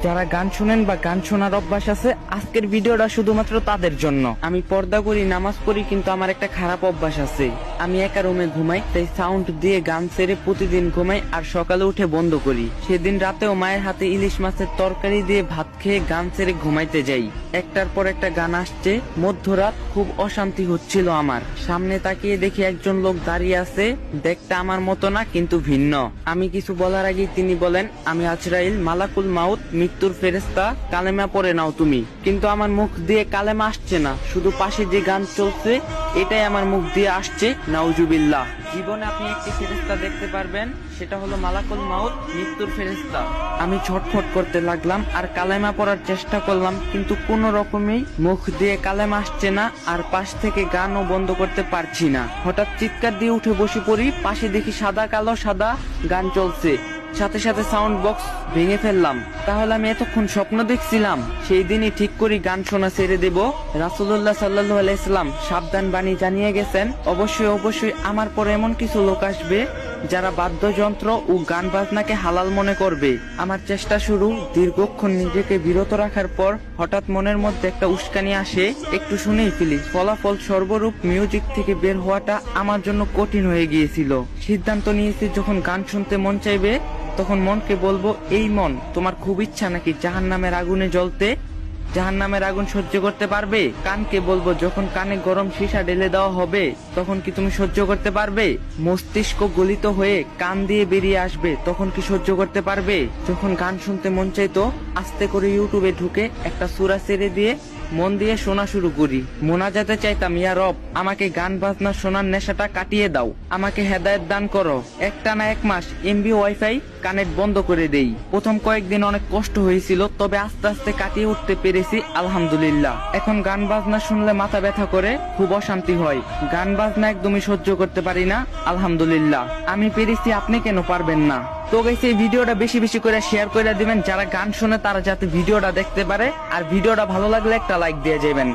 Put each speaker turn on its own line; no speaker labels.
যারা গান শুনেন বা গান শোনার অভ্যাস আছে, আজকের ভিডিওটা শুধুমাত্র তাদের জন্য। আমি পর্দা করি, নামাজ পড়ি, কিন্তু আমার একটা খারাপ অভ্যাস আছে। আমি একা রুমে ঘুমাই, তাই সাউন্ড দিয়ে গান ছেড়ে প্রতিদিন ঘুমাই আর সকালে উঠে বন্ধ করি। সেদিন রাতেও মায়ের হাতে ইলিশ মাছের তরকারি দিয়ে ভাত খেয়ে গান ছেড়ে ঘুমাইতে যাই। একটার পর একটা গান আসছে, মধ্যরাত, খুব অশান্তি হচ্ছিল আমার। সামনে তাকিয়ে দেখি একজন লোক দাঁড়িয়ে আছে, দেখতে আমার মতো না কিন্তু ভিন্ন। আমি কিছু বলার আগেই তিনি বলেন, আমি আজরাইল, মালাকুল মাউত, মৃত্যুর ফেরেশতা, কালেমা পড়ে নাও তুমি। কিন্তু আমার মুখ দিয়ে কালেমা আসছে না, শুধু পাশে যে গান চলছে এটাই আমার মুখ দিয়ে আসছে। নাউজুবিল্লাহ। জীবনে আপনি একটি ফেরেশতা দেখতে পারবেন, সেটা হলো মালাকুল মাউত, মৃত্যুর ফেরেশতা। আমি ছটফট করতে লাগলাম আর কালেমা পড়ার চেষ্টা করলাম, কিন্তু কোনো রকমেই মুখ দিয়ে কালেমা আসছে না, আর পাশ থেকে গানও বন্ধ করতে পারছি না। হঠাৎ চিৎকার দিয়ে উঠে বসে পড়ি, পাশে দেখি সাদা কালো সাদা গান চলছে, সাথে সাথে সাউন্ড বক্স ভেঙে ফেললাম। তাহলে আমি এতক্ষণ স্বপ্ন দেখছিলাম? সেই দিনই ঠিক করি গান শোনা ছেড়ে দেব। রাসূলুল্লাহ সাল্লাল্লাহু আলাইহি ওয়াসাল্লাম সাবধান বাণী জানিয়ে গেছেন, অবশ্যই আমার পরে এমন কিছু লোক আসবে যারা বাদ্যযন্ত্র ও গান বাজনাকে হালাল মনে করবে। আমার চেষ্টা শুরু, দীর্ঘক্ষণ নিজেকে বিরত রাখার পর হঠাৎ মনের মধ্যে একটা উস্কানি আসে, একটু শুনেই ফেলি। ফলাফল সর্বরূপ মিউজিক থেকে বের হওয়াটা আমার জন্য কঠিন হয়ে গিয়েছিল। সিদ্ধান্ত নিয়েছি, যখন গান শুনতে মন চাইবে তখন মনকে বলবো, এই মন, তোমার খুব ইচ্ছা নাকি জাহান্নামের আগুনে জ্বলতে? জাহান্নামের আগুন সহ্য করতে পারবে? কানকে বলবো, যখন কানে গরম সীসা ঢেলে দেওয়া হবে তখন কি তুমি সহ্য করতে পারবে? মস্তিষ্ক গলিত হয়ে কান দিয়ে বেরিয়ে আসবে, তখন কি সহ্য করতে পারবে? যখন গান শুনতে মন চাইতো, আস্তে করে ইউটিউবে ঢুকে একটা সূরা ছেড়ে দিয়ে মন দিয়ে শোনা শুরু করি। মোনাজাতে চাইতাম, ইয়া রব, আমাকে গান বাজনা শোনার নেশাটা কাটিয়ে দাও, আমাকে হেদায়েত দান করো। একটানা 1 মাস এমবি ওয়াইফাই কানেক্ট বন্ধ করে দেই। প্রথম কয়েকদিন অনেক কষ্ট হয়েছিল, তবে আস্তে আস্তে কাটিয়ে উঠতে পেরেছি, আলহামদুলিল্লাহ। এখন গান বাজনা শুনলে মাথা ব্যথা করে, খুব অশান্তি হয়। গান বাজনা একদমই সহ্য করতে পারি না, আলহামদুলিল্লাহ। আমি পেরেছি, আপনি কেন পারবেন না? তো গাইস, এই ভিডিওটা বেশি বেশি করে শেয়ার করে দিবেন, যারা গান শুনে তারা যাতে ভিডিওটা দেখতে পারে। আর ভিডিওটা ভালো লাগলে একটা লাইক দিয়ে যাবেন।